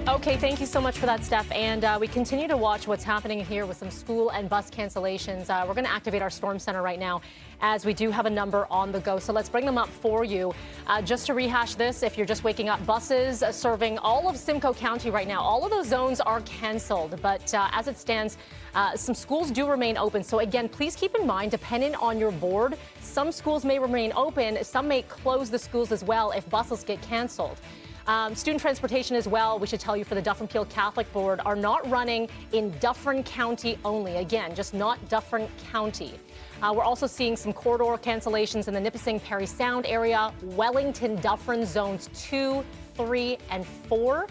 Okay, thank you so much for that, Steph. And we continue to watch what's happening here with some school and bus cancellations. We're going to activate our storm center right now as we do have a number on the go. So let's bring them up for you. Just to rehash this, if you're just waking up, buses serving all of Simcoe County right now, all of those zones are canceled. But as it stands, some schools do remain open. So again, please keep in mind, depending on your board, some schools may remain open. Some may close the schools as well if buses get canceled. Student transportation as well, we should tell you, for the Dufferin-Peel Catholic Board, are not running in Dufferin County only. Again, just not Dufferin County. We're also seeing some corridor cancellations in the Nipissing-Parry Sound area, Wellington-Dufferin zones 2, 3, and 4.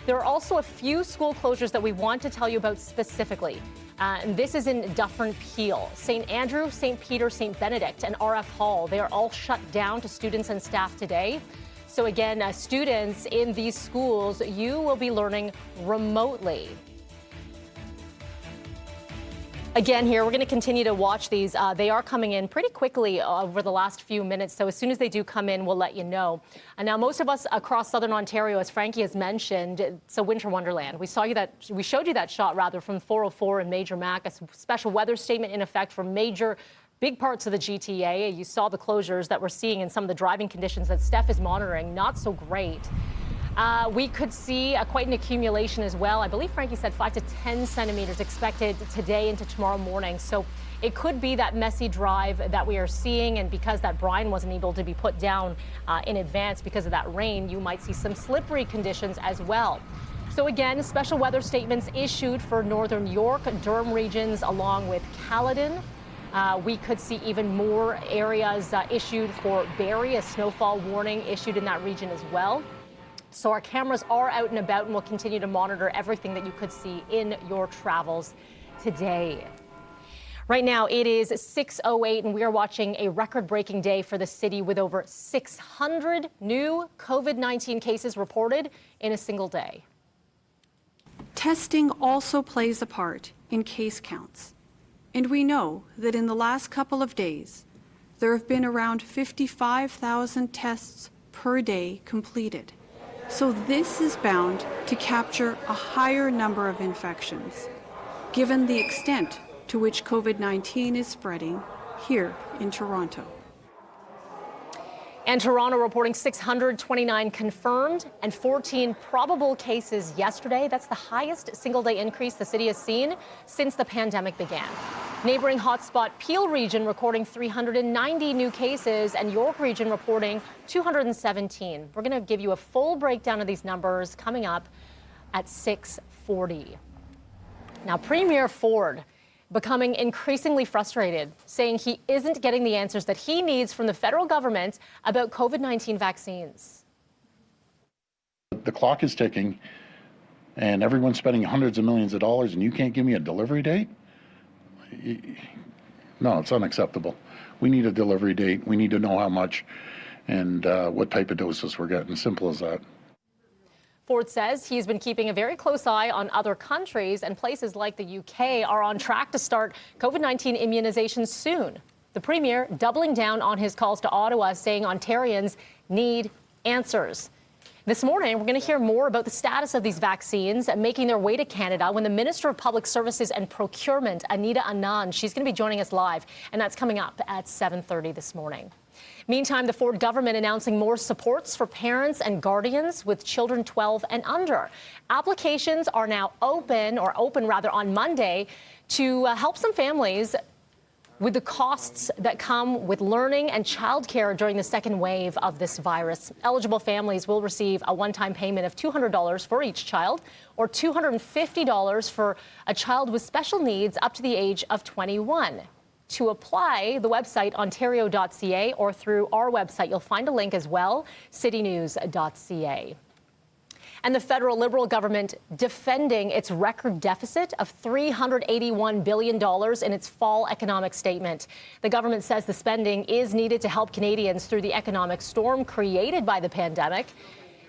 There are also a few school closures that we want to tell you about specifically. And this is in Dufferin-Peel. St. Andrew, St. Peter, St. Benedict, and RF Hall, they are all shut down to students and staff today. So again, students in these schools, you will be learning remotely. Again, here, we're going to continue to watch these. They are coming in pretty quickly over the last few minutes. So as soon as they do come in, we'll let you know. And now, most of us across Southern Ontario, as Frankie has mentioned, it's a winter wonderland. We showed you that shot, rather, from 404 and Major Mac, a special weather statement in effect for big parts of the GTA. You saw the closures that we're seeing in some of the driving conditions that Steph is monitoring. Not so great. We could see quite an accumulation as well. I believe Frankie said 5 to 10 centimeters expected today into tomorrow morning. So it could be that messy drive that we are seeing. And because that brine wasn't able to be put down in advance because of that rain, you might see some slippery conditions as well. So again, special weather statements issued for Northern York, Durham regions, along with Caledon. We could see even more areas issued for Barrie, a snowfall warning issued in that region as well. So our cameras are out and about, and we'll continue to monitor everything that you could see in your travels today. Right now, it is 6:08, and we are watching a record-breaking day for the city with over 600 new COVID-19 cases reported in a single day. Testing also plays a part in case counts. And we know that in the last couple of days, there have been around 55,000 tests per day completed. So this is bound to capture a higher number of infections, given the extent to which COVID-19 is spreading here in Toronto. And Toronto reporting 629 confirmed and 14 probable cases yesterday. That's the highest single-day increase the city has seen since the pandemic began. Neighboring hotspot Peel region recording 390 new cases, and York region reporting 217. We're going to give you a full breakdown of these numbers coming up at 6:40. Now, Premier Ford becoming increasingly frustrated, saying he isn't getting the answers that he needs from the federal government about COVID-19 vaccines. The clock is ticking, and everyone's spending hundreds of millions of dollars, and you can't give me a delivery date? No, it's unacceptable. We need a delivery date. We need to know how much and what type of doses we're getting. Simple as that. Ford says he's been keeping a very close eye on other countries, and places like the UK are on track to start COVID-19 immunizations soon. The Premier doubling down on his calls to Ottawa, saying Ontarians need answers. This morning, we're going to hear more about the status of these vaccines making their way to Canada when the Minister of Public Services and Procurement, Anita Anand, she's going to be joining us live, and that's coming up at 7:30 this morning. Meantime, the Ford government announcing more supports for parents and guardians with children 12 and under. Applications are now open on Monday to help some families with the costs that come with learning and childcare during the second wave of this virus. Eligible families will receive a one-time payment of $200 for each child, or $250 for a child with special needs up to the age of 21. To apply, the website ontario.ca, or through our website. You'll find a link as well, citynews.ca. And the federal Liberal government defending its record deficit of $381 billion in its fall economic statement. The government says the spending is needed to help Canadians through the economic storm created by the pandemic.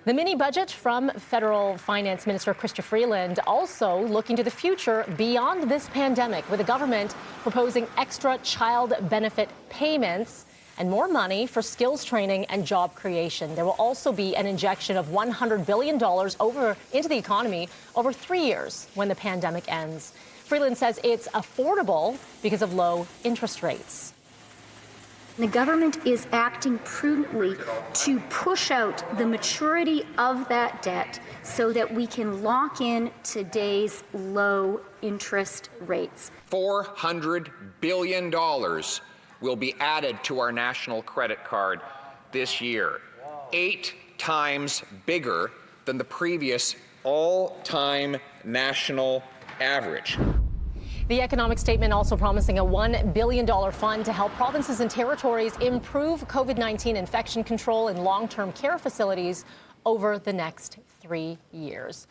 The mini budget from Federal Finance Minister Chrystia Freeland also looking to the future beyond this pandemic, with the government proposing extra child benefit payments and more money for skills training and job creation. There will also be an injection of $100 billion over into the economy over 3 years when the pandemic ends. Freeland says it's affordable because of low interest rates. The government is acting prudently to push out the maturity of that debt so that we can lock in today's low interest rates. $400 billion will be added to our national credit card this year, 8 times bigger than the previous all-time national average. The economic statement also promising a $1 billion fund to help provinces and territories improve COVID-19 infection control in long-term care facilities over the next 3 years.